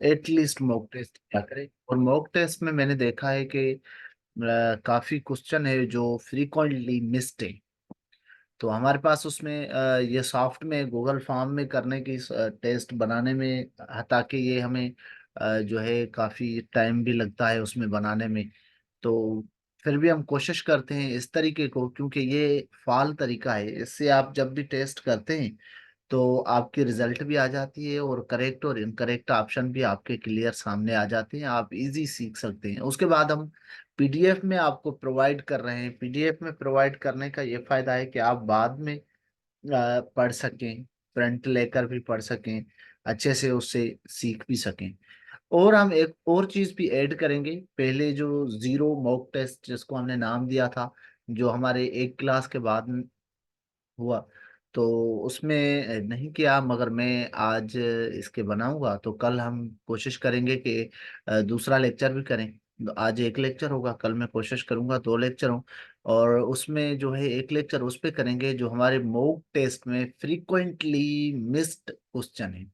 At least mock test क्या करें। और मॉक टेस्ट में मैंने देखा है कि काफी क्वेश्चन है जो फ्रीक्वेंटली मिस्ड है। तो हमारे पास उसमें ये सॉफ्ट में गूगल फॉर्म में करने की टेस्ट बनाने में, ताकि ये हमें जो है काफी टाइम भी लगता है उसमें बनाने में। तो फिर भी हम कोशिश करते हैं इस तरीके को, क्योंकि ये फाल तरीका है। इससे आप जब भी टेस्ट करते हैं तो आपकी रिजल्ट भी आ जाती है, और करेक्ट और इनकरेक्ट ऑप्शन भी आपके क्लियर सामने आ जाते हैं। आप इजी सीख सकते हैं। उसके बाद हम पीडीएफ में आपको प्रोवाइड कर रहे हैं। पीडीएफ में प्रोवाइड करने का ये फायदा है कि आप बाद में पढ़ सकें, प्रिंट लेकर भी पढ़ सकें, अच्छे से उससे सीख भी सकें। और हम एक और चीज भी ऐड करेंगे। पहले जो जीरो मॉक टेस्ट जिसको हमने नाम दिया था, जो हमारे एक क्लास के बाद हुआ, तो उसमें नहीं किया, मगर मैं आज इसके बनाऊंगा। तो कल हम कोशिश करेंगे कि दूसरा लेक्चर भी करें। तो आज एक लेक्चर होगा, कल मैं कोशिश करूंगा दो लेक्चर हो। और उसमें जो है एक लेक्चर उस पे करेंगे जो हमारे मॉक टेस्ट में फ्रीक्वेंटली मिस्ड क्वेश्चन है।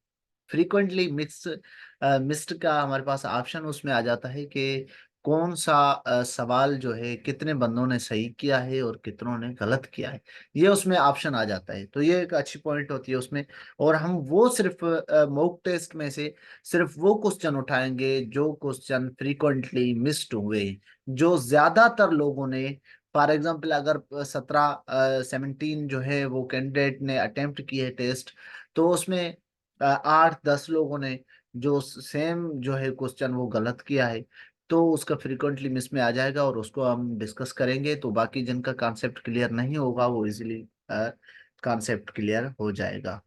फ्रीक्वेंटली मिस्ड का हमारे पास ऑप्शन उसमें आ जाता है कि कौन सा सवाल जो है कितने बंदों ने सही किया है और कितनों ने गलत किया है। ये उसमें ऑप्शन आ जाता है। तो ये एक अच्छी पॉइंट होती है उसमें। और हम वो सिर्फ मॉक टेस्ट में से सिर्फ वो क्वेश्चन उठाएंगे जो क्वेश्चन फ्रीक्वेंटली मिस्ड हुए, जो ज्यादातर लोगों ने, फॉर एग्जाम्पल अगर 17 जो है वो कैंडिडेट ने अटेम्प्ट की है टेस्ट, तो उसमें 8-10 लोगों ने जो सेम जो है क्वेश्चन वो गलत किया है, तो उसका फ्रीक्वेंटली मिस में आ जाएगा और उसको हम डिस्कस करेंगे। तो बाकी जिनका कॉन्सेप्ट क्लियर नहीं होगा वो इजीली कॉन्सेप्ट क्लियर हो जाएगा।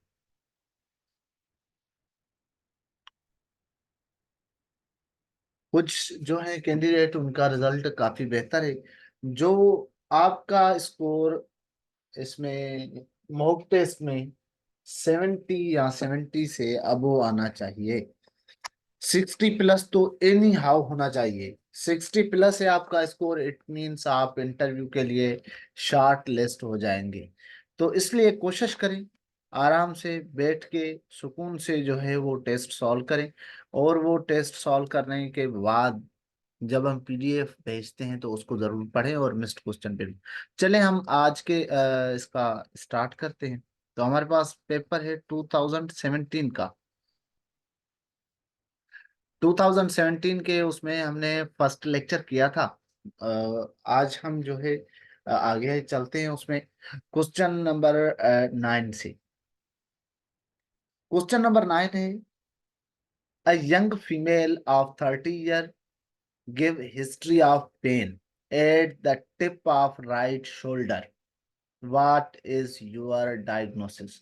कुछ जो है कैंडिडेट उनका रिजल्ट काफी बेहतर है। जो आपका स्कोर इसमें मॉक टेस्ट में 70 या 70 से अब आना चाहिए। 60+ तो एनी हाउ होना चाहिए। 60+ है आपका स्कोर, इट मीन्स आप इंटरव्यू के लिए शॉर्ट लिस्ट हो जाएंगे। तो इसलिए कोशिश करें, आराम से बैठ के सुकून से जो है वो टेस्ट सॉल्व करें। और वो टेस्ट सॉल्व करने के बाद जब हम पीडीएफ भेजते हैं तो उसको जरूर पढ़ें और मिस्ड क्वेश्चन पे भी। चलें हम आज के इसका स्टार्ट करते हैं। तो हमारे पास पेपर है 2017 का। 2017 के उसमें हमने फर्स्ट लेक्चर किया था। आज हम जो है आगे चलते हैं उसमें क्वेश्चन नंबर 9 से। क्वेश्चन नंबर 9 है, a young female of 30 year give history of pain at the tip of right shoulder, what is your diagnosis.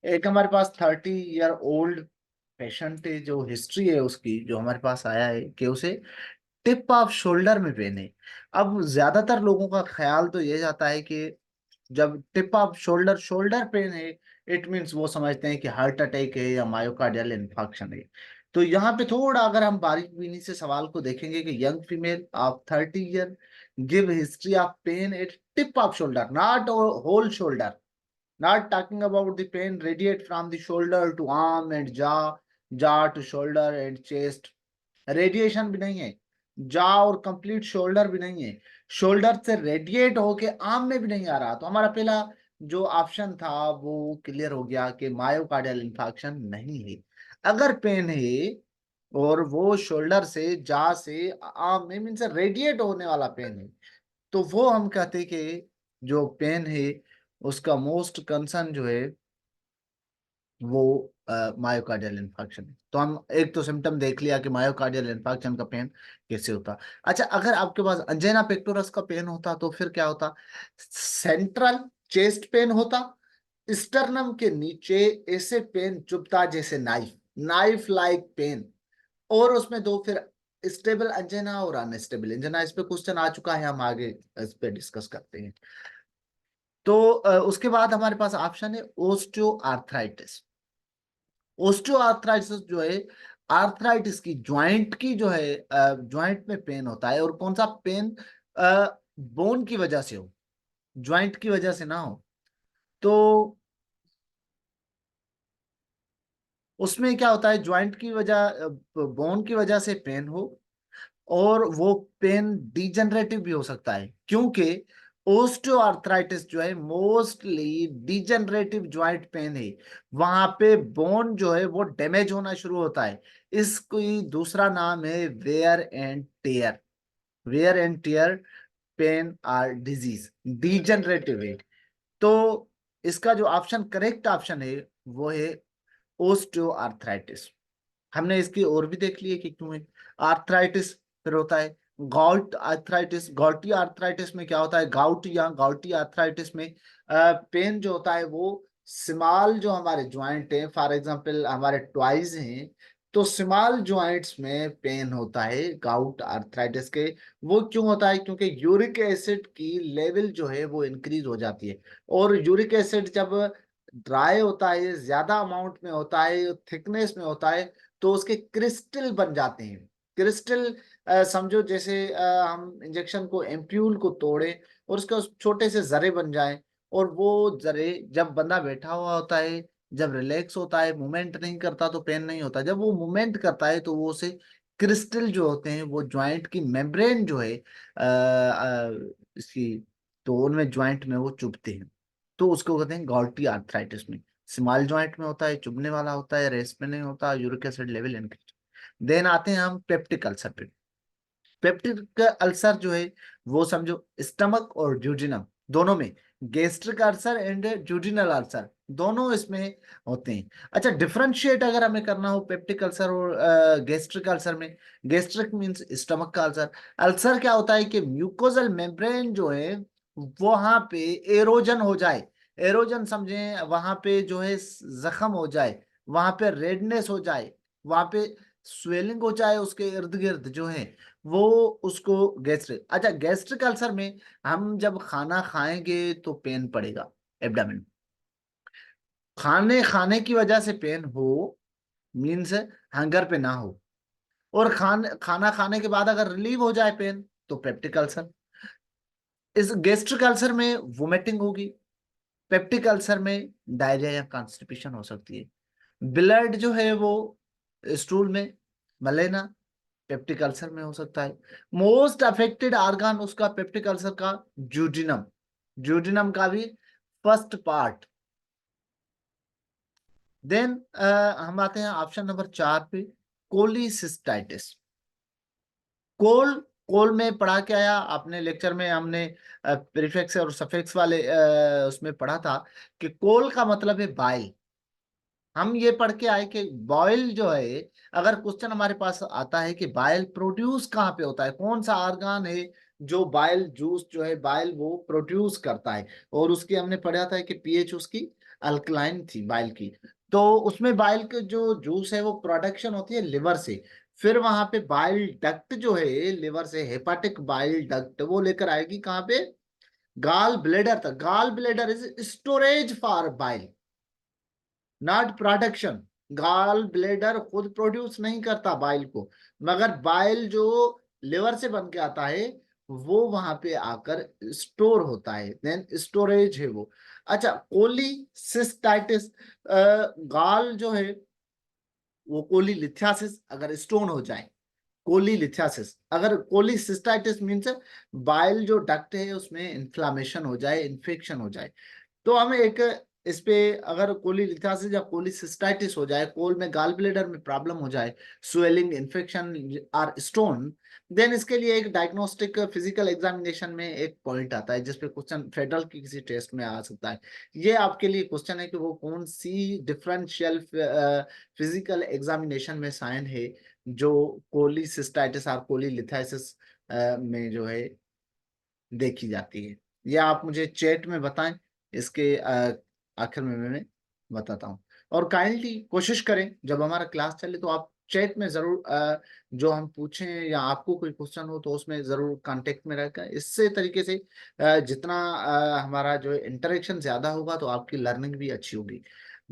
एक हमारे पास 30 ईयर ओल्ड पेशेंट है, जो हिस्ट्री है उसकी जो हमारे पास आया है कि उसे टिप ऑफ शोल्डर में पेन है। अब ज्यादातर लोगों का ख्याल तो ये जाता है कि जब tip of shoulder shoulder pain है, इट मीन्स वो समझते हैं कि हार्ट अटैक है या मायोकार्डियल इन्फार्क्शन है। तो यहाँ पे थोड़ा अगर हम बारीक बीनी से सवाल को देखेंगे कि young female of 30 year give history of pain at tip of shoulder, not whole shoulder, not talking about the pain radiate from the shoulder to arm and jaw, jaw to shoulder and chest। Radiation भी नहीं है, जा और complete shoulder भी नहीं है, shoulder से radiate होके आर्म में भी नहीं आ रहा। तो हमारा पहला जो ऑप्शन था वो क्लियर हो गया कि मायोकार्डियल इंफार्क्शन नहीं है। अगर पेन है और वो शोल्डर से जा से आर्म में मीन्स रेडिएट होने वाला पेन है, तो वो हम कहते हैं कि जो पेन है उसका मोस्ट कंसर्न जो है वो मायोकार्डियल इन्फार्क्शन है। तो हम एक तो सिम्टम देख लिया कि मायोकार्डियल इन्फार्क्शन का पेन कैसे होता। अच्छा, अगर आपके पास अंजेना पेक्टोरस का पेन होता तो फिर क्या होता? सेंट्रल चेस्ट पेन होता, स्टर्नम के नीचे ऐसे पेन चुभता जैसे नाइफ, नाइफ लाइक पेन। और उसमें दो फिर स्टेबल अंजेना और अनस्टेबल अंजेना। इस पे क्वेश्चन आ चुका है, हम आगे इस पे डिस्कस करते हैं। तो उसके बाद हमारे पास ऑप्शन है ओस्टियो आर्थराइटिस। ओस्टियो आर्थराइटिस जो है, आर्थराइटिस की ज्वाइंट की जो है, ज्वाइंट में पेन होता है। और कौन सा पेन? बोन की वजह से हो, ज्वाइंट की वजह से ना हो। तो उसमें क्या होता है, ज्वाइंट की वजह, बोन की वजह से पेन हो, और वो पेन डिजेनरेटिव भी हो सकता है, क्योंकि ओस्टियोआर्थराइटिस जो है मोस्टली डिजेनरेटिव ज्वाइंट पेन है। वहां पे बोन जो है वो डैमेज होना शुरू होता है। इसकी दूसरा नाम है wear and tear. Wear and tear pain or disease, degenerative है। तो इसका जो ऑप्शन, करेक्ट ऑप्शन है, वो है ओस्टियोआर्थराइटिस। हमने इसकी और भी देख ली है कि क्यों है आर्थराइटिस। फिर होता है गाउट आर्थराइटिस। गाउटी आर्थराइटिस में क्या होता है, गाउट या गाउटी आर्थराइटिस में पेन जो होता है वो स्मॉल जो हमारे ज्वाइंट हैं, फॉर एग्जांपल हमारे ट्वाइज हैं, तो स्मॉल ज्वाइंट्स में पेन होता है गाउट आर्थराइटिस के। वो क्यों होता है, क्योंकि यूरिक एसिड की लेवल जो है वो इंक्रीज हो जाती है। और यूरिक एसिड जब ड्राई होता है, ज्यादा अमाउंट में होता है, थिकनेस में होता है, तो उसके क्रिस्टल बन जाते हैं। क्रिस्टल समझो जैसे हम इंजेक्शन को, एम्प्यूल को तोड़े और उसके छोटे से जरे बन जाए, और वो जरे जब बंदा बैठा हुआ होता है, जब रिलैक्स होता है, मूवमेंट नहीं करता, तो पेन नहीं होता। जब वो मूवमेंट करता है तो वो उसे क्रिस्टल जो होते हैं वो ज्वाइंट की मेम्ब्रेन जो है इसकी, तो उनमें ज्वाइंट में वो चुभते हैं। तो उसको कहते हैं गॉल्टी आर्थराइटिस में। स्मॉल ज्वाइंट में होता है, चुभने वाला होता है, रेस्ट में नहीं होता, uric acid level increase. Then आते हैं हम पेप्टिक अल्सर पे। पेप्टिक अल्सर जो है वो समझो स्टमक और जूजिनम दोनों में, gastric ulcer and jejunal ulcer दोनों इसमें होते हैं। अच्छा, डिफरेंशिएट अगर हमें करना हो पेप्टिक अल्सर और गैस्ट्रिक अल्सर में, गैस्ट्रिक मींस स्टमक का अल्सर। अल्सर क्या होता है कि म्यूकोजल मेम्ब्रेन जो है वहां पे एरोजन हो जाए। एरोजन समझे, वहां पे जो है जख्म हो जाए, वहां पे रेडनेस हो जाए, वहां पे स्वेलिंग हो जाए उसके इर्द गिर्द जो है, वो उसको गैस्ट्रिक। अच्छा, गैस्ट्रिक अल्सर में हम जब खाना खाएंगे तो पेन पड़ेगा एब्डामेन। खाने खाने की वजह से पेन हो मीन्स हंगर पे ना हो, और खाना खाने के बाद अगर रिलीव हो जाए पेन, तो पेप्टिक अल्सर। इस गैस्ट्रिक अल्सर में वोमिटिंग होगी, पेप्टिक अल्सर में डायरिया या कॉन्स्टिपेशन हो सकती है। ब्लड जो है वो स्टूल में, मलेना, पेप्टिक अल्सर में हो सकता है। मोस्ट अफेक्टेड ऑर्गन उसका पेप्टिक अल्सर का जूडिनम, जूडिनम का भी फर्स्ट पार्ट। देन हम आते हैं ऑप्शन नंबर 4 पे, कोलिसिस्टाइटिस। कोल, कोल में पढ़ा के आया आपने लेक्चर में, हमने प्रीफिक्स और सफिक्स वाले उसमें पढ़ा था कि कोल का मतलब है बाइल। हम ये पढ़ के आए कि बॉयल जो है, अगर क्वेश्चन हमारे पास आता है कि बाइल प्रोड्यूस कहाँ पे होता है, कौन सा ऑर्गन है जो बाइल जूस जो है बाइल वो प्रोड्यूस करता है, और उसकी हमने पढ़ा था कि पीएच उसकी अल्कलाइन थी बाइल की। तो उसमें बाइल के जो जूस है वो प्रोडक्शन होती है लिवर से। फिर वहां पे बाइल डक्ट जो है लिवर से, हेपाटिक बाइल डक्ट वो लेकर आएगी कहाँ पे, गाल ब्लेडर तक। Gall bladder is storage for bile, not production. Gall bladder खुद प्रोड्यूस नहीं करता बाइल को, मगर बाइल जो लिवर से बन के आता है वो वहां पे आकर स्टोर होता है, देन स्टोरेज है वो। अच्छा, कोलीसिस्टाइटिस, गाल जो है वो कोलीलिथियासिस अगर स्टोन हो जाए, कोलीलिथियासिस। अगर कोलीसिस्टाइटिस मीन्स बाइल जो डक्ट है उसमें इंफ्लामेशन हो जाए, इन्फेक्शन हो जाए। तो हमें एक इस पे, अगर कोलीलिथासिस या कोलिसिस्टाइटिस हो जाए, कोल में गाल ब्लेडर में प्रॉब्लम हो जाए, स्वेलिंग, इन्फेक्शन और स्टोन, देन इसके लिए एक डायग्नोस्टिक फिजिकल एग्जामिनेशन में एक पॉइंट आता है जिसपे क्वेश्चन फेडरल की किसी टेस्ट में आ सकता है। ये आपके लिए क्वेश्चन है कि वो कौन सी डिफरेंशियल फिजिकल एग्जामिनेशन में साइन है जो कोलिसिस्टाइटिस और कोलिलिथाइसिस में जो है देखी जाती है। या आप मुझे चैट में बताएं, इसके आखिर में मैं बताता हूँ। और काइंडली कोशिश करें जब हमारा क्लास चले तो आप चैट में जरूर जो हम पूछें या आपको कोई क्वेश्चन हो तो उसमें जरूर कांटेक्ट में रहकर, इससे तरीके से जितना हमारा जो इंटरेक्शन ज्यादा होगा तो आपकी लर्निंग भी अच्छी होगी।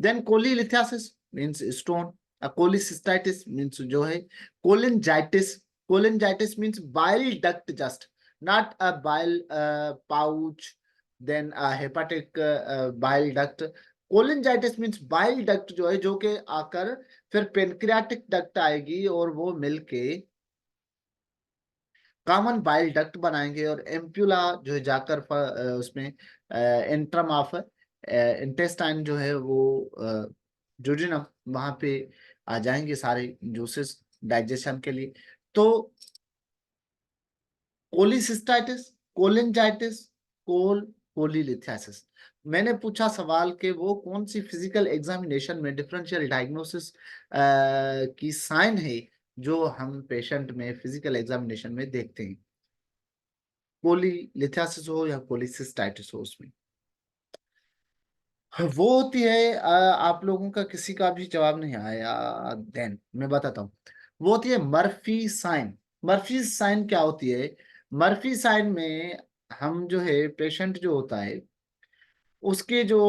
Then cholelithiasis means stone, cholecystitis means जो है cholangitis. Cholangitis means bile duct just, not a bile pouch, then a hepatic bile duct, cholangitis means bile duct जो है, जो कि आकर फिर पेनक्रियाटिक डक्ट आएगी और वो मिलके कॉमन बाइल डक्ट बनाएंगे, और एम्प्यूला जो है जाकर उसमें एंट्रम ऑफ इंटेस्टाइन जो है वो जोजिनम, वहां पे आ जाएंगे सारे जूसेस डाइजेशन के लिए। तो कोलिसिस्टाइटिस, कोलिंजाइटिस, कोलिलिथियासिस। मैंने पूछा सवाल कि वो कौन सी फिजिकल एग्जामिनेशन में डिफरेंशियल डायग्नोसिस की साइन है जो हम पेशेंट में फिजिकल एग्जामिनेशन में देखते हैं, कोलिलिथियासिस हो या कोलिसिस्टाइटिस हो उसमें। वो होती है आप लोगों का किसी का भी जवाब नहीं आया, देन मैं बताता हूँ। वो होती है मर्फी साइन। मर्फी साइन क्या होती है? मर्फी साइन में हम जो है पेशेंट जो होता है उसके जो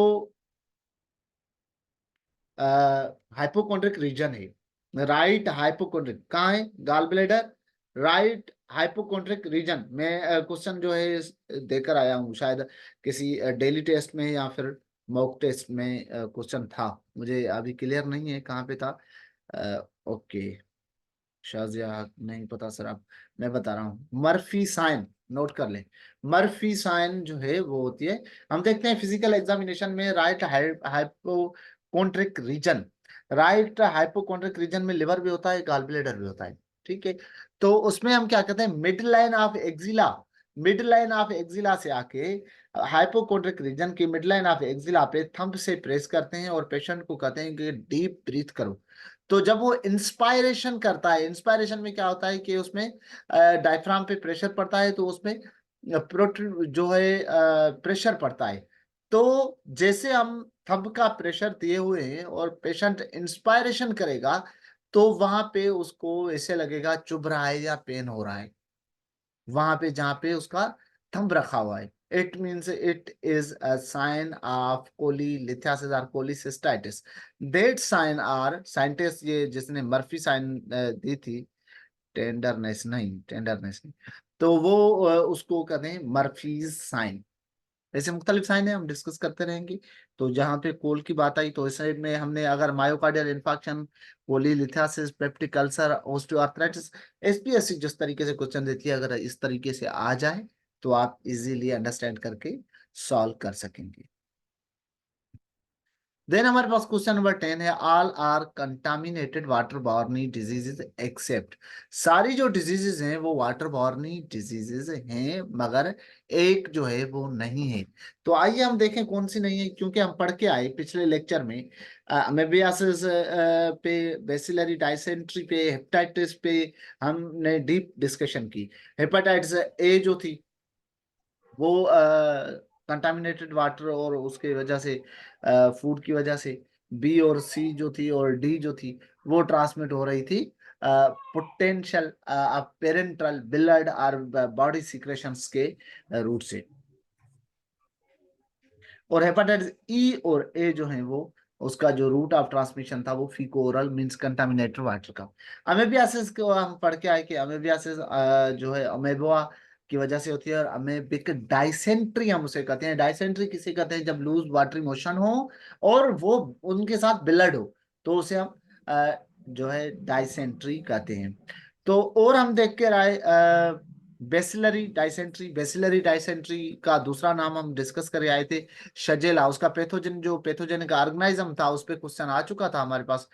हाइपोकॉन्ड्रिक रीजन है, राइट हाइपोकॉन्ड्रिक कहाँ है? Gall bladder, right hypochondriac region. मैं क्वेश्चन जो है देकर आया हूँ, शायद किसी डेली टेस्ट में या फिर मॉक टेस्ट में क्वेश्चन था, मुझे अभी क्लियर नहीं है कहाँ पे था। ओके, शाजिया नहीं पता सर, आप मैं बता रहा हूँ। मर्फी साइन नोट कर ले। मर्फी साइन जो है वो होती है, हम देखते हैं फिजिकल एग्जामिनेशन में right hypochondriac region. Right hypochondriac region में लिवर भी होता है, गॉल ब्लैडर भी होता है, ठीक है। तो उसमें हम क्या कहते हैं, mid line of axilla, mid line of axilla से आके हाइपोकॉन्ड्रिक रीजन की मिड लाइन ऑफ एक्सिला पे थंब से प्रेस करते हैं और पेशेंट को कहते हैं कि डीप ब्रीथ करो। तो जब वो इंस्पायरेशन करता है, इंस्पायरेशन में क्या होता है कि उसमें डायफ्राम पे प्रेशर पड़ता है, तो उसमें प्रोटीन जो है प्रेशर पड़ता है। तो जैसे हम थंब का प्रेशर दिए हुए हैं और पेशेंट इंस्पायरेशन करेगा, तो वहां पे उसको ऐसे लगेगा चुभ रहा है या पेन हो रहा है, वहां पे जहां पे उसका थंब रखा हुआ है। It means it is a sign of cholelithiasis और cholecystitis. That sign are scientist, ये जिसने मर्फी साइन दी थी, टेंडरनेस नहीं, टेंडरनेस नहीं, तो वो उसको कहते हैं मर्फीज साइन। ऐसे मुख्तलिफ साइन है, हम डिस्कस करते रहेंगे। तो जहाँ पे कोल की बात आई, तो इस साइड में हमने अगर myocardial infarction, cholelithiasis, peptic ulcer, osteoarthritis, SPSC जिस तरीके से क्वेश्चन देती है, अगर इस तरीके से आ जाए तो आप इजीली अंडरस्टैंड करके सॉल्व कर सकेंगे। देन हमारे पास क्वेश्चन नंबर 10 है, all are contaminated water borne diseases except. सारी जो डिजीजेज हैं वो वाटर बॉर्नी डिजीजेज हैं, मगर एक जो है वो नहीं है। तो आइए हम देखें कौन सी नहीं है, क्योंकि हम पढ़ के आए पिछले लेक्चर में अमेबियासिस पे, बेसिलरी डाइसेंट्री पे, हेपेटाइटिस पे हमने डीप डिस्कशन की। हेपेटाइटिस ए जो थी वो कंटामिनेटेड वाटर और उसके वजह से, फूड की वजह से, बी और सी जो थी और डी जो थी वो ट्रांसमिट हो रही थी पोटेंशियल पेरेंट्रल बिलड और बॉडी सिक्रेशंस के रूट से। और हेपेटाइटिस ई और ए जो है वो, उसका जो रूट ऑफ ट्रांसमिशन था वो फीको ओरल मींस कंटामिनेटेड वाटर का। अमेबियासिस को हम पढ़ के आए कि अमेबियासिस जो है अमेबा की वजह से होती है, और अमेबिक डाइसेंट्री हम उसे कहते हैं। डाइसेंट्री किसे कहते हैं? जब लूज वाटरी मोशन हो और वो उनके साथ ब्लड हो, तो उसे हम जो है डाइसेंट्री कहते हैं। तो और हम देख के आए बेसिलरी डाइसेंट्री। बेसिलरी डाइसेंट्री का दूसरा नाम हम डिस्कस कर आए थे शजेला। उसका पैथोजन, जो पैथोजेनिक ऑर्गेनिज्म था, उस पे क्वेश्चन आ चुका था हमारे पास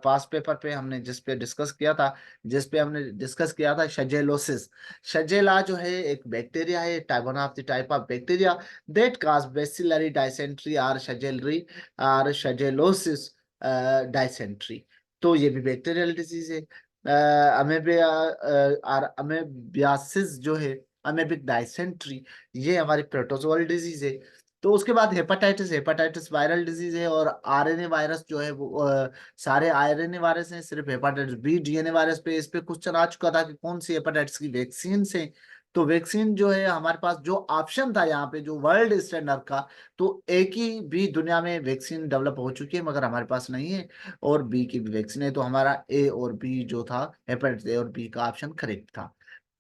पास पेपर पे, हमने जिस पे डिस्कस किया था, शजेलोसिस। शजेला जो है एक बैक्टीरिया है, type one of the type of bacteria that cause bacillary dysentery और शजेलरी और शजेलोसिस डाइसेंट्री। तो ये भी बैक्टीरियल डिजीज है। अमेबिया और अमेबियासिस जो है, अमेबिक डाइसेंट्री, ये हमारी प्रोटोजोअल डिजीज है। तो उसके बाद हेपेटाइटिस, हेपेटाइटिस वायरल डिजीज है, और आरएनए वायरस जो है वो सारे आरएनए वायरस हैं, सिर्फ हेपेटाइटिस बी डीएनए वायरस पे, इस पे क्वेश्चन आ चुका था कि कौन सी हेपेटाइटिस की वैक्सीन से। तो वैक्सीन जो है हमारे पास जो ऑप्शन था यहाँ पे, जो वर्ल्ड स्टैंडर्ड का, तो एक ही भी दुनिया में वैक्सीन डेवलप हो चुकी है, मगर हमारे पास नहीं है, और बी की भी वैक्सीन है। तो हमारा ए और बी जो था, हेपेटाइटिस ए और बी का ऑप्शन करेक्ट था।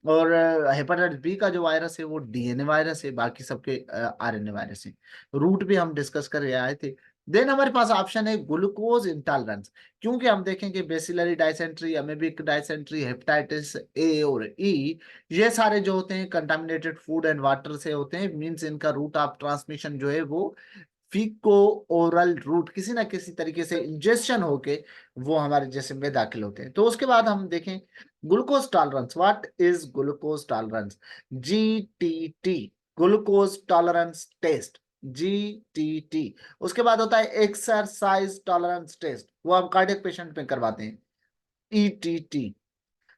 और हेपेटाइटिस बी का जो वायरस है वो डीएनए वायरस है, बाकी सबके आरएनए वायरस है। रूट भी हम डिस्कस कर आए थे। देन हमारे पास ऑप्शन है ग्लूकोज इंटॉलरेंस, क्योंकि हम देखेंगे bacillary dysentery, amoebic dysentery, hepatitis A और ई, ये सारे जो होते हैं कंटामिनेटेड फूड एंड वाटर से होते हैं, मींस इनका रूट ऑफ ट्रांसमिशन जो है वो फीको ओरल रूट, किसी ना किसी तरीके से इंजेक्शन होके वो हमारे जिस्म में दाखिल होते हैं। तो उसके बाद हम देखें glucose tolerance, what is glucose tolerance, GTT, glucose tolerance test, GTT। उसके बाद होता है एक्सरसाइज टॉलरेंस टेस्ट, वो हम कार्डियक पेशेंट में करवाते हैं, ETT।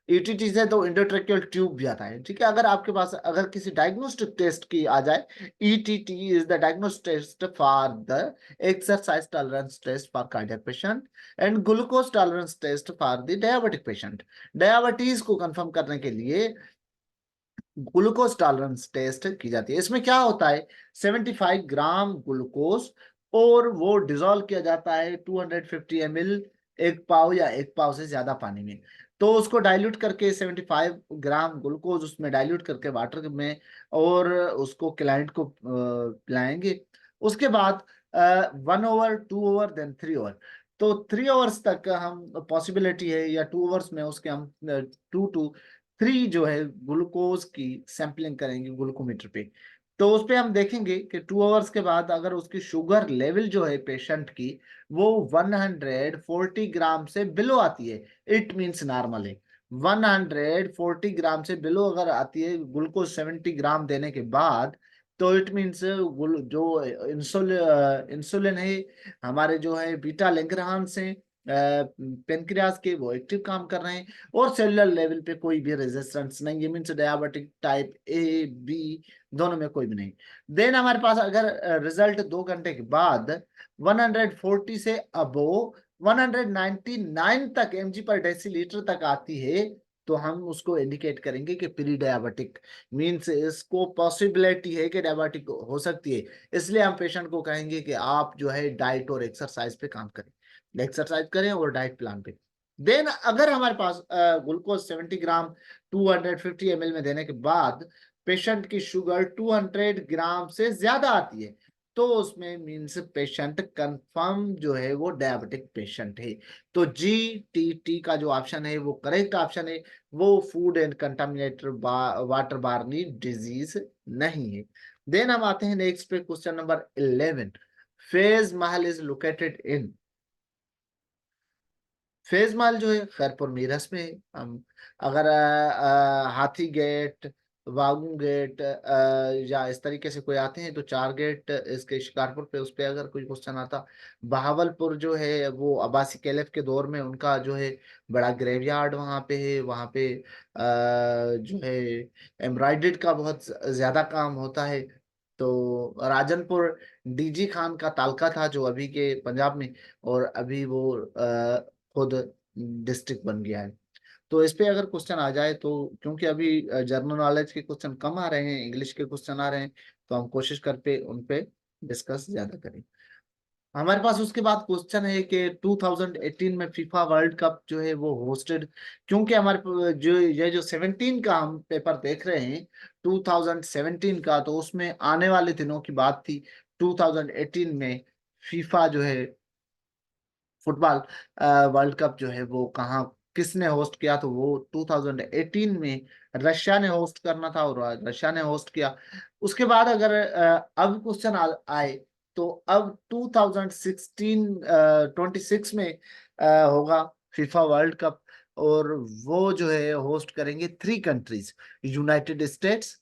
ईटीटी से तो इंडोट्रेक्युलर ट्यूब भी आता है, ठीक है। अगर आपके पास अगर किसी डायग्नोस्टिक टेस्ट की आ जाए, ETT is the diagnostic test for the exercise tolerance test for cardiac patient and glucose tolerance test for the diabetic patient. Diabetes को कंफर्म करने के लिए ग्लूकोज टॉलरेंस टेस्ट की जाती है। इसमें क्या होता है, 75 ग्राम ग्लूकोज और वो डिजोल्व किया जाता है 250 ml एक पाव या एक पाव से ज्यादा पानी में। तो उसको डाइल्यूट करके 75 ग्राम ग्लूकोज उसमें डाइल्यूट करके वाटर में, और उसको क्लाइंट को पिलाएंगे। उसके बाद 1 ओवर, 2 ओवर, देन 3 ओवर। तो 3 आवर्स तक हम पॉसिबिलिटी है, या 2 आवर्स में उसके हम 2 to 3 जो है ग्लूकोज की सैंपलिंग करेंगे ग्लूकोमीटर पे। तो उस पे हम देखेंगे कि 2 आवर्स के बाद अगर उसकी शुगर लेवल जो है पेशेंट की वो 140 ग्राम से बिलो आती है, इट मींस नॉर्मल है। 140 ग्राम से बिलो अगर आती है ग्लूकोज 70 ग्राम देने के बाद, तो इट मींस जो इंसुलिन है, हमारे जो है बीटा लैंगरहांस है पेनक्रियास के, वो एक्टिव काम कर रहे हैं, और सेलुलर लेवल पे कोई भी रेजिस्टेंस नहीं है, means diabetic type A B दोनों में कोई भी नहीं। देन हमारे पास अगर रिजल्ट 2 घंटे के बाद 140 से अबो 199 तक mg/डेसीलीटर तक आती है, तो हम उसको इंडिकेट करेंगे कि प्री डायबिटिक, मीन्स इसको पॉसिबिलिटी है कि डायबिटिक हो सकती है। इसलिए हम पेशेंट को कहेंगे कि आप जो है डाइट और एक्सरसाइज पे काम करें, एक्सरसाइज करें और डाइट प्लान पे। देन अगर हमारे पास ग्लूकोज 70 ग्राम 250 ml में देने के बाद पेशेंट की शुगर 200 ग्राम से ज्यादा आती है, तो उसमें मीन्स पेशेंट कंफर्म जो है वो डायबिटिक पेशेंट है। तो GTT का जो ऑप्शन है वो करेक्ट ऑप्शन है, वो food and contaminated water borne disease नहीं है। देन हम आते हैं नेक्स्ट पे, question number 11। Faiz Mahal is located in, Faiz Mahal जो है खैरपुर मीरस में है। हम अगर हाथी गेट, वागू गेट या इस तरीके से कोई आते हैं तो 4 गेट इसके शिकारपुर पे, उस पे अगर कोई क्वेश्चन आता। बहावलपुर जो है वो अब्बासी कैलिफ के दौर में उनका जो है बड़ा ग्रेवयार्ड वहाँ पे है, वहाँ पे जो है एम्ब्रॉयडर्ड का बहुत ज्यादा काम होता है। तो राजनपुर DG खान का तालका था जो अभी के पंजाब में, और अभी वो खुद डिस्ट्रिक्ट बन गया है। तो इस पे अगर क्वेश्चन आ जाए तो, क्योंकि अभी जनरल नॉलेज के क्वेश्चन कम आ रहे हैं, इंग्लिश के क्वेश्चन आ रहे हैं, तो हम कोशिश करते उन पे डिस्कस ज्यादा करें। हमारे पास उसके बाद क्वेश्चन है कि 2018 में फीफा वर्ल्ड कप जो है वो होस्टेड, क्योंकि हमारे जो ये जो 17 का हम पेपर देख रहे हैं 2017 का, तो उसमें आने वाले दिनों की बात थी। 2018 में फीफा जो है फुटबॉल वर्ल्ड कप जो है वो कहाँ किसने होस्ट किया, तो वो 2018 में रशिया ने होस्ट करना था, और रशिया ने होस्ट किया। उसके बाद अगर अब क्वेश्चन आए, तो अब 2016 26 में होगा फीफा वर्ल्ड कप, और वो जो है होस्ट करेंगे 3 countries, United States,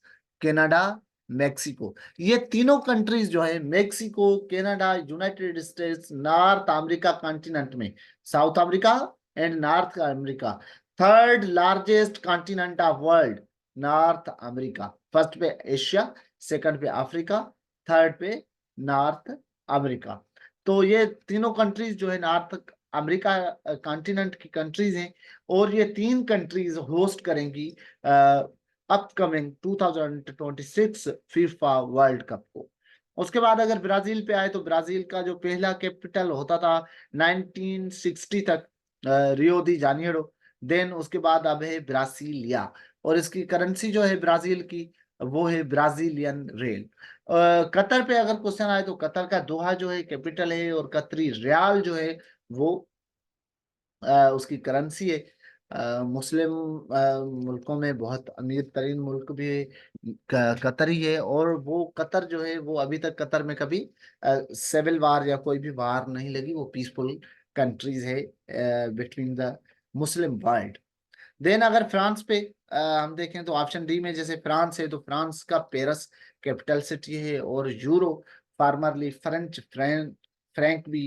Canada, Mexico. ये तीनों कंट्रीज जो है Mexico, Canada, United States, North America continent में, South America and North America, third largest continent of world North America, first पे एशिया, सेकंड पे अफ्रीका, थर्ड पे North America. तो ये तीनों कंट्रीज जो है नॉर्थ अमेरिका कॉन्टिनेंट की कंट्रीज हैं, और ये 3 कंट्रीज होस्ट करेंगी अपकमिंग 2026 फीफा वर्ल्ड कप को। उसके बाद अगर ब्राजील पे आए, तो ब्राजील का जो पहला कैपिटल होता था 1960 तक रियो दी जानेरो। देन उसके बाद अब है ब्रासीलिया, और इसकी करेंसी जो है ब्राजील की वो है ब्राजीलियन रेल। कतर पे अगर क्वेश्चन आए तो कतर का दोहा जो है कैपिटल है, और कतरी रियाल जो है वो उसकी करेंसी है। मुस्लिम मुल्कों में बहुत अमीर तरीन मुल्क भी कतर ही है, और वो कतर जो है वो अभी तक कतर में कभी सिविल वार या कोई भी वार नहीं लगी, वो पीसफुल कंट्रीज है between the Muslim world. Then अगर फ्रांस पे हम देखें तो ऑप्शन डी में जैसे फ्रांस है, तो फ्रांस का पेरिस कैपिटल सिटी है, और यूरो फॉर्मरली फ्रेंच फ्रैंक भी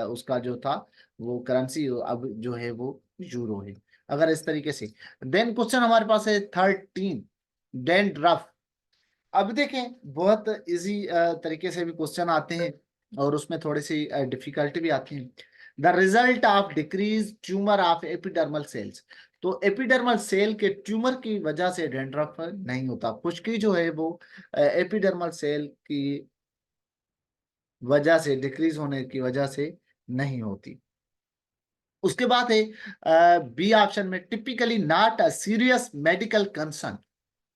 उसका जो था वो करेंसी, अब जो है वो यूरो है। अगर इस तरीके से, देन क्वेश्चन हमारे पास है 13, डैंड्रफ। अब देखें बहुत इजी तरीके से भी क्वेश्चन आते हैं, और उसमें थोड़ी सी डिफिकल्टी भी आती है। The result of decrease tumour of epidermal cells. तो एपिडर्मल सेल के ट्यूमर की वजह से डेंड्रफ नहीं होता, खुश्की जो है वो एपिडर्मल सेल की वजह से, डिक्रीज होने की वजह से नहीं होती। उसके बाद है बी ऑप्शन में, typically not a serious medical concern.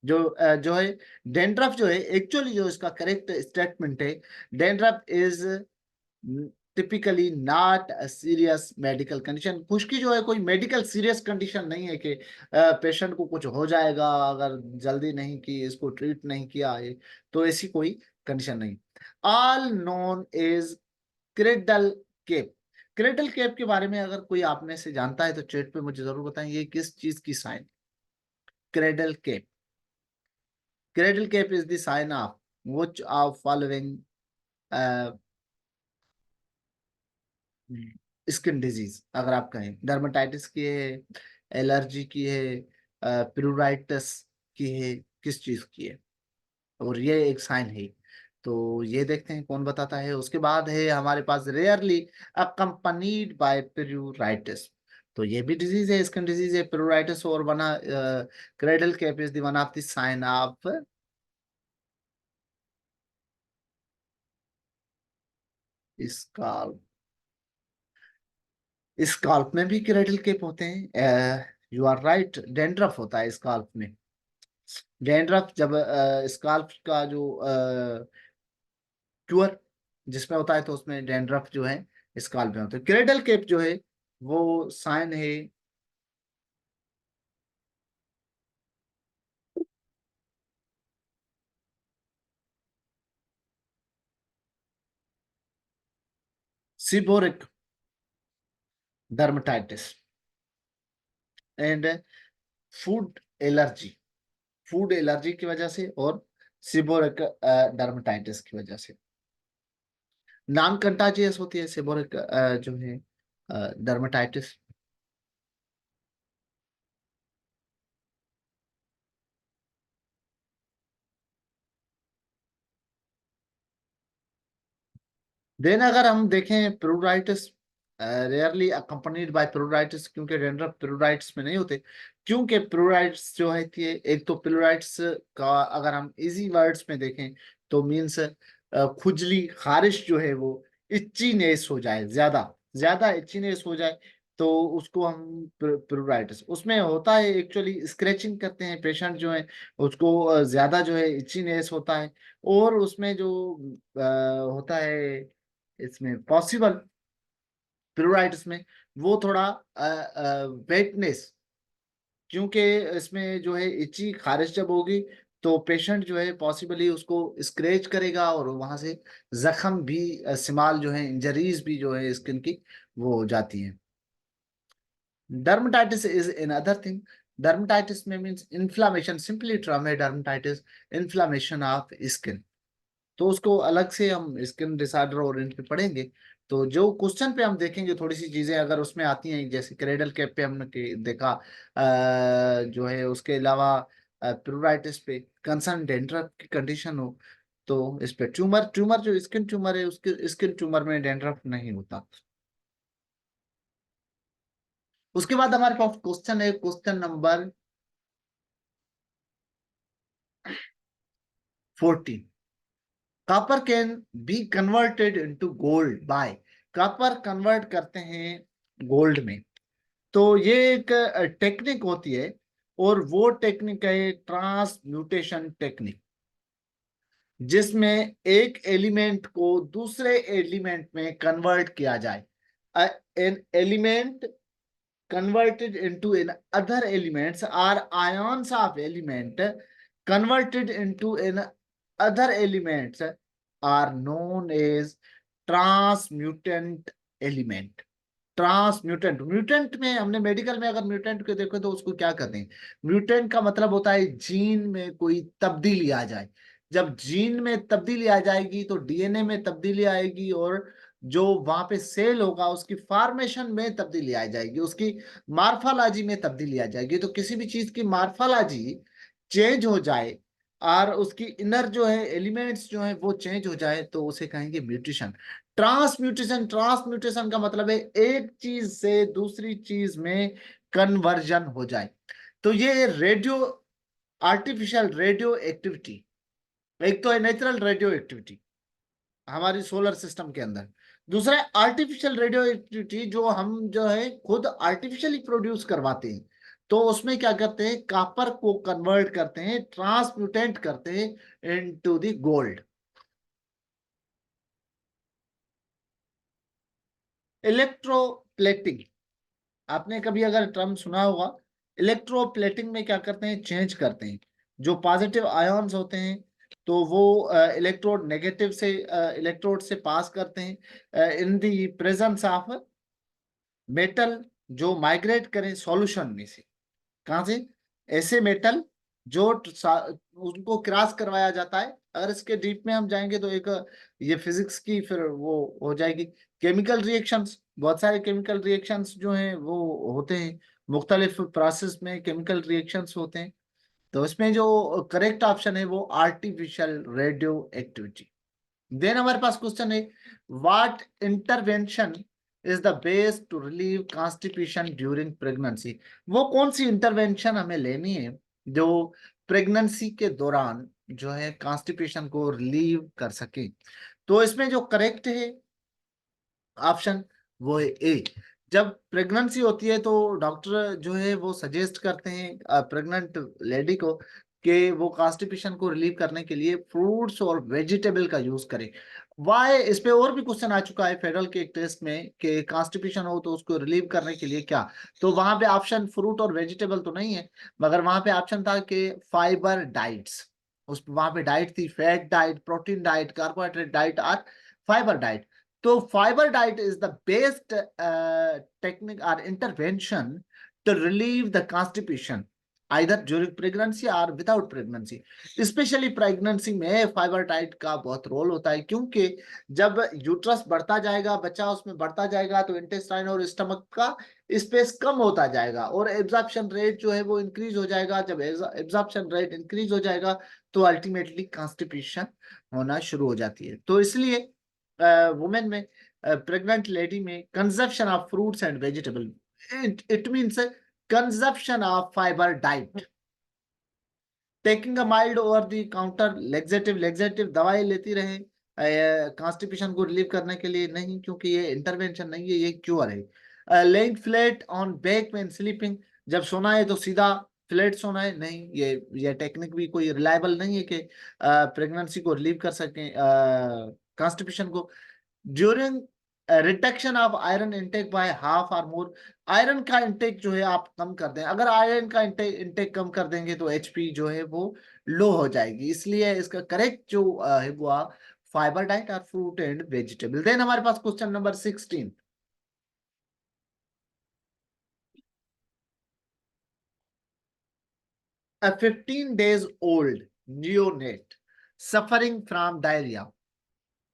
जो है डेंड्रफ जो है, एक्चुअली जो इसका करेक्ट स्टेटमेंट है, dandruff is typically not a serious medical condition. खुश्की जो है कोई मेडिकल सीरियस कंडीशन नहीं है कि पेशेंट को कुछ हो जाएगा अगर जल्दी नहीं की, इसको ट्रीट नहीं किया है, तो ऐसी कोई कंडीशन नहीं। All known is cradle cap. Cradle cap के बारे में अगर कोई आप में से जानता है तो चैट पे मुझे जरूर बताएं, ये किस चीज की sign? Cradle cap, cradle cap is the sign of which of following skin disease? अगर आप कहें डर्मेटाइटिस की है, एलर्जी की है, प्यूराइटिस की है, किस चीज की है? और ये एक साइन है, तो ये देखते हैं कौन बताता है। उसके बाद है हमारे पास रेयरली अकम्पनीड बाय प्यूराइटिस। तो ये भी डिजीज है, स्किन डिजीज है, प्यूराइटिस, और बना cradle cap is the one of the sign of scalp. Scalp में भी क्रेडल केप होते हैं, यू आर राइट, डेंड्रफ होता है स्काल्प में। डैंड्रफ जब स्काल्प का जो क्यूअर जिसमें होता है, तो उसमें डैंड्रफ जो है स्काल्प में होता है। क्रेडल केप जो है वो साइन है seborrhoeic dermatitis and food allergy, food allergy की वजह से, और सीबोरिक डर्मेटाइटिस की वजह से। नॉन कंटाजियस होती है सीबोरिक जो है डर्मेटाइटिस। देन अगर हम देखें प्लूराइटिस, रेयरली अकम्पनीड बाय प्लूराइटिस, क्योंकि डेंड्रफ प्लूराइटिस में नहीं होते। क्योंकि प्लूराइटिस जो है थी, एक तो प्लूराइटिस का अगर हम इजी वर्ड्स में देखें तो मीन्स खुजली, खारिश जो है वो इच्चीनेस हो जाए, ज्यादा ज्यादा इच्चीनेस हो जाए, तो उसको हम प्लूराइटिस। उसमें होता है एक्चुअली स्क्रैचिंग करते हैं पेशेंट जो है, उसको ज्यादा जो है इच्चीनेस होता है। और उसमें जो होता है इसमें पॉसिबल प्लूराइटिस में, वो थोड़ा वेटनेस, क्योंकि इसमें जो है इची खारिश जब होगी तो पेशेंट जो है पॉसिबली उसको स्क्रैच करेगा, और वहां से जख्म भी सिमाल जो है, इंजरीज भी जो है स्किन की वो हो जाती हैं। Dermatitis is in other thing. Dermatitis में मीन्स इन्फ्लामेशन, सिंपली टर्म है डर्मेटाइटिस, इन्फ्लामेशन ऑफ स्किन। तो उसको अलग से हम स्किन डिसऑर्डर और इन पे पढ़ेंगे। तो जो क्वेश्चन पे हम देखेंगे थोड़ी सी चीजें अगर उसमें आती हैं, जैसे क्रेडल कैप पे हमने देखा, जो है उसके अलावा प्लूराइटिस पे कंसर्न डेंड्रफ की कंडीशन हो, तो इस पे ट्यूमर, ट्यूमर जो स्किन ट्यूमर है उसके स्किन ट्यूमर में डेंड्रफ नहीं होता। उसके बाद हमारे पास क्वेश्चन है, question number 14। Copper can be converted into gold by. Copper convert करते हैं गोल्ड में। तो ये एक टेक्निक होती है और वो टेक्निक है ट्रांसम्यूटेशन टेक्निक, जिसमें एक एलिमेंट को दूसरे एलिमेंट में कन्वर्ट किया जाए। An element converted into in other elements or ions of element converted into in other elements are known as transmutant element। Transmutant, mutant में हमने मेडिकल में अगर म्यूटेंट को देखो तो उसको क्या कहते हैं, म्यूटेंट का मतलब होता है जीन में कोई तब्दीली आ जाए। जब जीन में तब्दीली आ जाएगी तो डीएनए में तब्दीली आएगी, और जो वहां पे सेल होगा उसकी फॉर्मेशन में तब्दीली आ जाएगी, उसकी मार्फोलॉजी में तब्दीली आ जाएगी। तो किसी भी चीज की मार्फोलॉजी चेंज हो जाए और उसकी इनर जो है एलिमेंट्स जो है वो चेंज हो जाए तो उसे कहेंगे म्यूटेशन। ट्रांसम्यूटेशन, ट्रांसम्यूटेशन का मतलब है एक चीज से दूसरी चीज में कन्वर्जन हो जाए। तो ये रेडियो, आर्टिफिशियल रेडियो एक्टिविटी, एक तो है नेचुरल रेडियो एक्टिविटी हमारी सोलर सिस्टम के अंदर, दूसरा है आर्टिफिशियल रेडियो एक्टिविटी जो हम जो है खुद आर्टिफिशियली प्रोड्यूस करवाते हैं। तो उसमें क्या करते हैं, कॉपर को कन्वर्ट करते हैं, ट्रांसम्यूटेंट करते हैं इनटू द गोल्ड। इलेक्ट्रोप्लेटिंग, आपने कभी अगर टर्म सुना होगा, इलेक्ट्रोप्लेटिंग में क्या करते हैं, चेंज करते हैं जो पॉजिटिव आयंस होते हैं, तो वो इलेक्ट्रोड नेगेटिव से इलेक्ट्रोड से पास करते हैं in the presence of metal जो माइग्रेट करें सॉल्यूशन में से। कहां से, ऐसे मेटल जो उनको क्रॉस करवाया जाता है। अगर इसके डीप में हम जाएंगे तो एक ये फिजिक्स की फिर वो हो जाएगी। केमिकल रिएक्शंस, बहुत सारे केमिकल रिएक्शंस जो हैं वो होते हैं, मुख्तलिफ प्रोसेस में केमिकल रिएक्शंस होते हैं। तो इसमें जो करेक्ट ऑप्शन है वो आर्टिफिशियल रेडियो एक्टिविटी। देन हमारे पास क्वेश्चन है, what intervention is the best to relieve constipation during pregnancy. वो कौन सी इंटरवेंशन हमें लेनी है जो प्रेगनेंसी के दौरान जो है कॉन्स्टिपेशन को रिलीव कर सके। तो इसमें जो करेक्ट है ऑप्शन वो है ए। जब प्रेगनेंसी होती है तो डॉक्टर जो है वो सजेस्ट करते हैं प्रेग्नेंट लेडी को कि वो कॉन्स्टिपेशन को रिलीव करने के लिए फ्रूट्स और वेजिटेबल का यूज करें। वाई, इस पे और भी क्वेश्चन आ चुका है फेडरल के एक टेस्ट में कि कॉन्स्टिपेशन हो तो उसको रिलीव करने के लिए क्या। तो वहां पे ऑप्शन फ्रूट और वेजिटेबल तो नहीं है, मगर वहां पे ऑप्शन था कि फाइबर डाइट्स। उस वहां पे डाइट थी, fat diet, protein diet, carbohydrate diet और फाइबर डाइट। तो fiber diet is the best technique or intervention to relieve the constipation either during pregnancy or without pregnancy। Specially pregnancy में fibre diet का बहुत role होता है, क्योंकि जब uterus बढ़ता जाएगा, बच्चा उसमें बढ़ता जाएगा, तो इंटेस्टाइन और स्टमक का स्पेस कम होता जाएगा और एब्जॉर्प्शन रेट जो है वो इंक्रीज हो जाएगा। जब एब्जॉर्प्शन रेट इंक्रीज हो जाएगा तो अल्टीमेटली कॉन्स्टिपेशन होना शुरू हो जाती है। तो इसलिए वुमेन में, प्रेग्नेंट लेडी में consumption of fruits and vegetable, it means consumption of fibre diet. Taking a mild over the counter laxative, laxative दवाई लेती रहे कॉन्स्टिपेशन को रिलीव करने के लिए, नहीं, क्योंकि ये इंटरवेंशन नहीं है, ये क्योर है। Laying flat on back when sleeping, जब सोना है तो सीधा फ्लैट सोना है, नहीं, ये टेक्निक भी कोई रिलायबल नहीं है कि प्रेगनेंसी को रिलीव कर सकें कॉन्स्टिपेशन को। During reduction of iron intake by half और मोर, आयरन का इंटेक जो है आप कम कर दें, अगर आयरन का इंटेक कम कर देंगे तो एचपी जो है वो लो हो जाएगी। इसलिए इसका करेक्ट जो है वो फाइबर डाइट और फ्रूट एंड वेजिटेबल। देन हमारे पास question number 16, a 15 days old neonate suffering from diarrhea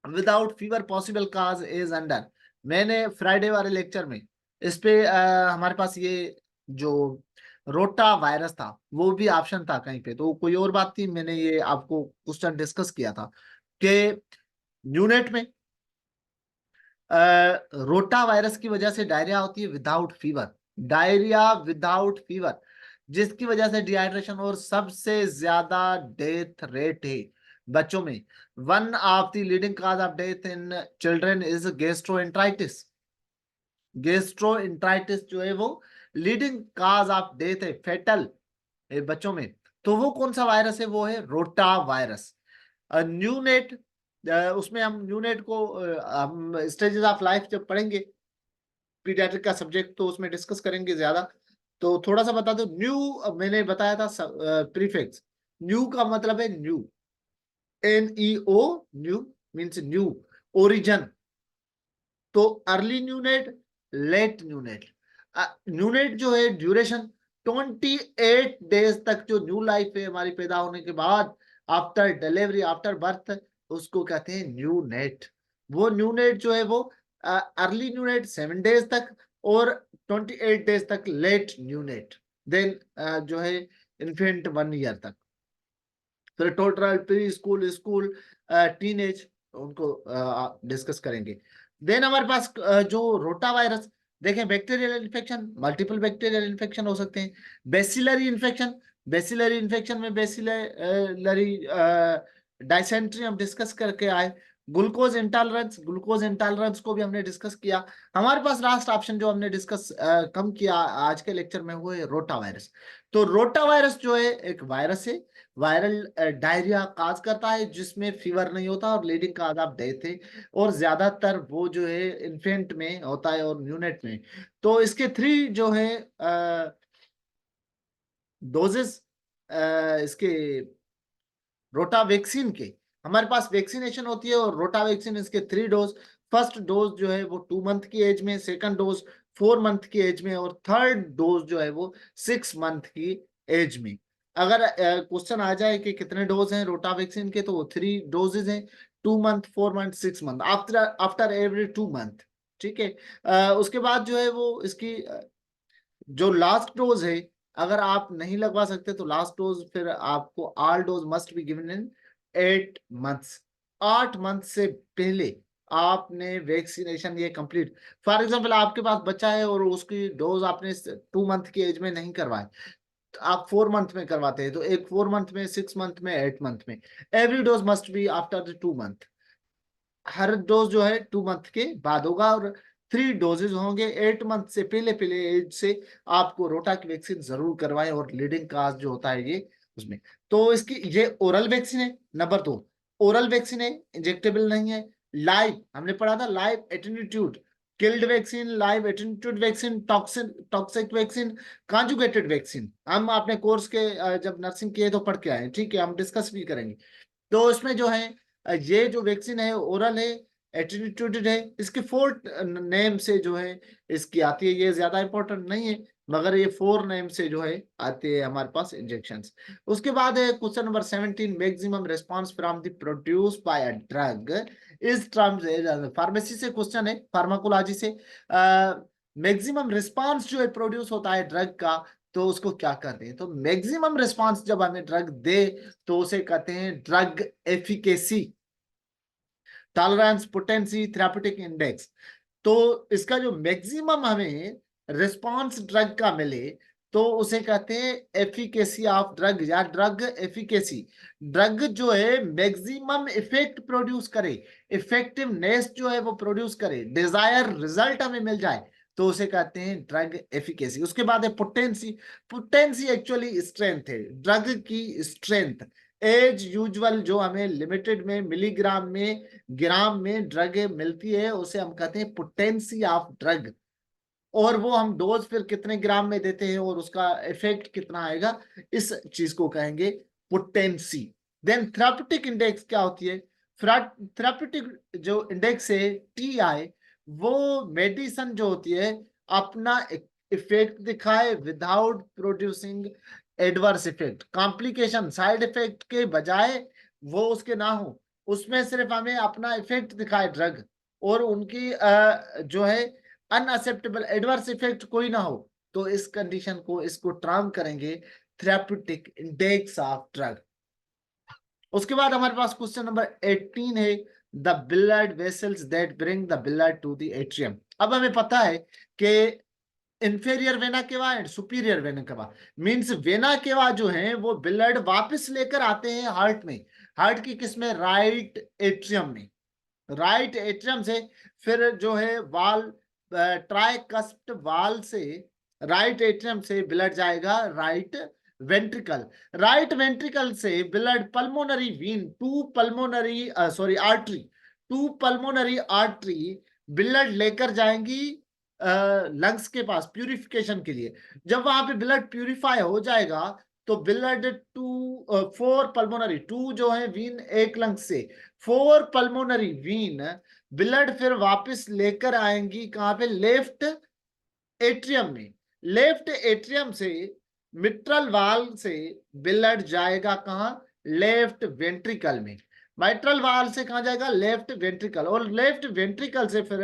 without fever possible cause is under. मैंने फ्राइडे वाले लेक्चर में इस पे हमारे पास ये जो रोटा वायरस था वो भी ऑप्शन था कहीं पे, तो कोई और बात थी, मैंने ये आपको क्वेश्चन डिस्कस किया था कि यूनिट में रोटा वायरस की वजह से डायरिया होती है without fever, diarrhoea without fever, जिसकी वजह से डिहाइड्रेशन और सबसे ज्यादा डेथ रेट है बच्चों में। One of the leading cause of death in children is gastroenteritis. Gastroenteritis जो है वो लीडिंग काज ऑफ डेथ है, फेटल बच्चों में, तो वो कौन सा वायरस है? वो है रोटा वायरस। न्यूनेट, उसमें हम न्यूनेट को हम स्टेजेस ऑफ लाइफ जब पढ़ेंगे पीडियाट्रिक का सब्जेक्ट, तो उसमें डिस्कस करेंगे ज्यादा। तो थोड़ा सा बता दो, न्यू मैंने बताया था प्रीफिक्स। न्यू का मतलब है new, NEO, new means new, origin. तो early neonate, late neonate. Neonate जो है ड्यूरेशन 28 डेज तक, जो न्यू लाइफ है हमारी पैदा होने के बाद, आफ्टर डिलीवरी, आफ्टर बर्थ, उसको कहते हैं न्यू नेट। वो न्यू नेट जो है वो अर्ली न्यू नेट 7 डेज तक, और 28 डेज तक लेट न्यू नेट। देन जो है इन्फेंट 1 ईयर तक। फिर total pre school, school, teenage, उनको डिस्कस करेंगे। देन हमारे पास जो रोटा वायरस, देखें bacterial infection, multiple bacterial infection हो सकते हैं। बेसिलरी इन्फेक्शन, बेसिलरी इन्फेक्शन में बेसिलरी डायसेंट्री हम डिस्कस करके आए। ग्लूकोज इंटॉलरेंस, ग्लूकोज इंटॉलरेंस को भी हमने डिस्कस किया। हमारे पास लास्ट ऑप्शन जो हमने डिस्कस कम किया आज के लेक्चर में, वो है रोटा वायरस। तो रोटा वायरस जो है एक वायरस है, वायरल डायरिया काज करता है, जिसमें फीवर नहीं होता और लीडिंग काज ऑफ डेथ है, और ज्यादातर वो जो है इन्फेंट में होता है और न्यूनेट में। तो इसके 3 जो है डोजेस इसके रोटा वैक्सीन के, हमारे पास वैक्सीनेशन होती है, और रोटा वैक्सीन इसके 3 डोज। फर्स्ट डोज जो है वो 2 मंथ की एज में, सेकंड डोज 4 मंथ की एज में, और थर्ड डोज जो है वो 6 मंथ की एज में। अगर क्वेश्चन आ जाए कि कितने डोज हैं रोटा वैक्सीन के, तो वो 3 डोजेज हैं, 2 month, 4 month, 6 month, after after every 2 month. ठीक है। उसके बाद जो है वो इसकी जो लास्ट डोज है, अगर आप नहीं लगवा सकते तो लास्ट डोज फिर आपको all dose must be given in 8 months. 8 month से पहले आपने वैक्सीनेशन ये कंप्लीट। फॉर एग्जांपल आपके पास बच्चा है और उसकी डोज आपने 2 मंथ की एज में नहीं करवाए, तो आप 4 मंथ में करवाते हैं, तो एक 4 मंथ में, 6 मंथ में, 8 मंथ में, every dose must be after the 2 month. Her dose जो है 2 मंथ के बाद होगा, और 3 डोजेज होंगे 8 मंथ से पहले, पहले एज से आपको रोटा की वैक्सीन जरूर करवाएं, और लीडिंग काज जो होता है ये उसमें। तो इसकी ये ओरल वैक्सीन है। नंबर 2, ओरल वैक्सीन है, इंजेक्टेबल नहीं है। लाइव हमने पढ़ा था, live attenuated, killed vaccine, live attenuated vaccine, toxin toxic vaccine, conjugated vaccine. हम अपने कोर्स के जब नर्सिंग किए तो पढ़ के आए, ठीक है, हम डिस्कस भी करेंगे। तो इसमें जो है ये जो वैक्सीन है ओरल है, एटेन्यूटेड है, इसके 4 नेम से जो है इसकी आती है। ये ज्यादा इंपॉर्टेंट नहीं है, मगर ये 4 नेम से जो है आते हैं हमारे पास इंजेक्शंस। उसके बाद है question number 17, maximum response from the produce by a drug is terms. Pharmacy से क्वेश्चन है, फार्माकोलॉजी से। मैक्सिमम रिस्पांस जो है प्रोड्यूस होता है ड्रग का, तो उसको क्या कहते हैं? तो मैक्सिमम रिस्पांस जब हमें ड्रग दे, तो उसे कहते हैं drug efficacy, tolerance, potency, therapeutic index. तो इसका जो मैक्सिमम हमें रिस्पांस ड्रग का मिले, तो उसे कहते हैं एफिकेसी ऑफ ड्रग, या ड्रग एफिकेसी। ड्रग जो है मैक्सिमम इफेक्ट प्रोड्यूस करे, इफेक्टिवनेस जो है वो प्रोड्यूस करे, डिजायर रिजल्ट हमें मिल जाए, तो उसे कहते हैं ड्रग एफिकेसी। उसके बाद है पोटेंसी। पोटेंसी एक्चुअली स्ट्रेंथ है, ड्रग की स्ट्रेंथ। एज यूजुअल जो हमें लिमिटेड में, मिलीग्राम में, ग्राम में ड्रग मिलती है, उसे हम कहते हैं पोटेंसी ऑफ ड्रग। और वो हम डोज फिर कितने ग्राम में देते हैं और उसका इफेक्ट कितना आएगा, इस चीज को कहेंगे पोटेंसी। देन थेराप्यूटिक इंडेक्स क्या होती है? थेराप्यूटिक जो इंडेक्स है TI, वो मेडिसिन जो होती है अपना इफेक्ट दिखाए without producing adverse effect, complication, side effect के बजाय वो उसके ना हो, उसमें सिर्फ हमें अपना इफेक्ट दिखाए ड्रग, और उनकी जो है अनअसेप्टेबल एडवर्स इफेक्ट कोई ना हो, तो इस कंडीशन को, इसको टर्म करेंगे थेराप्यूटिक इंडेक्स ऑफ ड्रग। उसके बाद हमारे पास क्वेश्चन नंबर 18 है, the blood vessels that bring the blood to the atrium. अब हमें पता है कि inferior vena cava and superior vena cava, means vena cava जो है वो ब्लड वापस लेकर आते हैं हार्ट में। हार्ट की किसमें? राइट एट्रियम में। राइट एट्रियम से फिर जो है वाल, ट्राइकस्प्ड वाल से, राइट एट्रियम से ब्लड जाएगा राइट वेंट्रिकल, राइट वेंट्रिकल से blood pulmonary vein to pulmonary sorry artery, to pulmonary artery blood लेकर जाएंगी लंग्स के पास प्यूरिफिकेशन के लिए। जब वहां पे ब्लड प्यूरिफाई हो जाएगा तो blood to four pulmonary, to जो है वीन एक लंग्स से, फोर पल्मोनरी वीन ब्लड फिर वापस लेकर आएंगी कहां पे, लेफ्ट एट्रियम में। लेफ्ट एट्रियम से मिट्रल वाल से ब्लड जाएगा कहां, लेफ्ट वेंट्रिकल में। माइट्रल वाल से कहां जाएगा, लेफ्ट वेंट्रिकल, और लेफ्ट वेंट्रिकल से फिर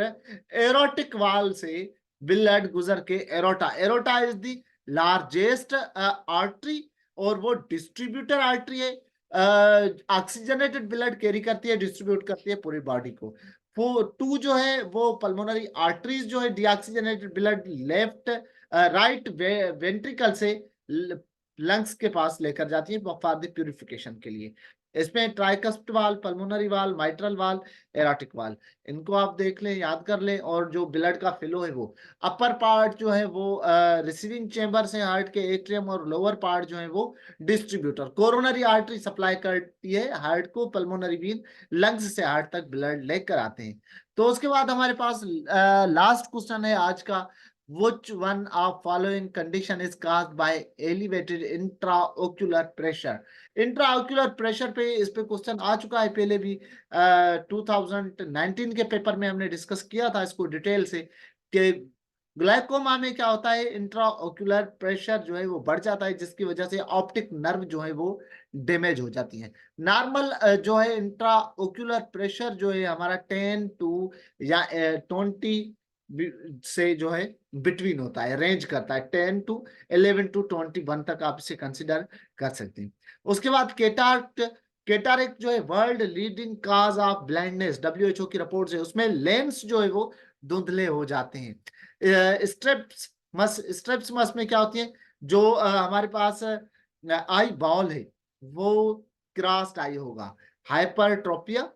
एरोटिक वाल से ब्लड गुजर के aorta, aorta is the largest artery और वो डिस्ट्रीब्यूटर आर्टरी है, ऑक्सीजनेटेड ब्लड कैरी करती है, डिस्ट्रीब्यूट करती है पूरी बॉडी को। वो टू जो है वो पल्मोनरी आर्टरीज जो है deoxygenated blood left right ventricle से लंग्स के पास लेकर जाती है फॉर द प्यूरिफिकेशन के लिए। इसमें ट्राइकस्प्ट वाल, पल्मोनरी वाल, माइट्रल वाल, एरोटिक वाल, इनको आप देख लें, याद कर लें। और जो ब्लड का फ्लो है वो अपर पार्ट जो है वो रिसीविंग चेंबर से हार्ट के एट्रियम, और लोअर पार्ट जो है वो डिस्ट्रीब्यूटर। कोरोनरी आर्टरी सप्लाई करती है हार्ट को, पल्मोनरी वीन लंग्स से हार्ट तक ब्लड लेकर आते हैं। तो उसके बाद हमारे पास लास्ट क्वेश्चन है आज का, which one of following condition is caused by elevated intraocular pressure। Intraocular pressure पे इस पे क्वेश्चन आ चुका है पहले भी, 2019 के पेपर में हमने डिस्कस किया था इसको डिटेल से, कि ग्लाइकोमा में क्या होता है, इंट्राओक्यूलर प्रेशर जो है वो बढ़ जाता है, जिसकी वजह से ऑप्टिक नर्व जो है वो डैमेज हो जाती है। नॉर्मल जो है इंट्राओक्यूलर प्रेशर जो है हमारा 10 टू या 20 से जो है बिटवीन होता है, रेंज करता है 10 टू 11 टू 21 तक आप इसे कंसिडर कर सकते हैं। उसके बाद केटार्क्ट, केटारेक्ट जो है world leading cause of blindness, WHO की रिपोर्ट है, उसमें लेंस जो है वो धुंधले हो जाते हैं। स्ट्रेप्स मस, स्ट्रेप्स मस में क्या होती है, जो हमारे पास आई बॉल है वो क्रॉस्ड आई होगा, हाइपरट्रोपिया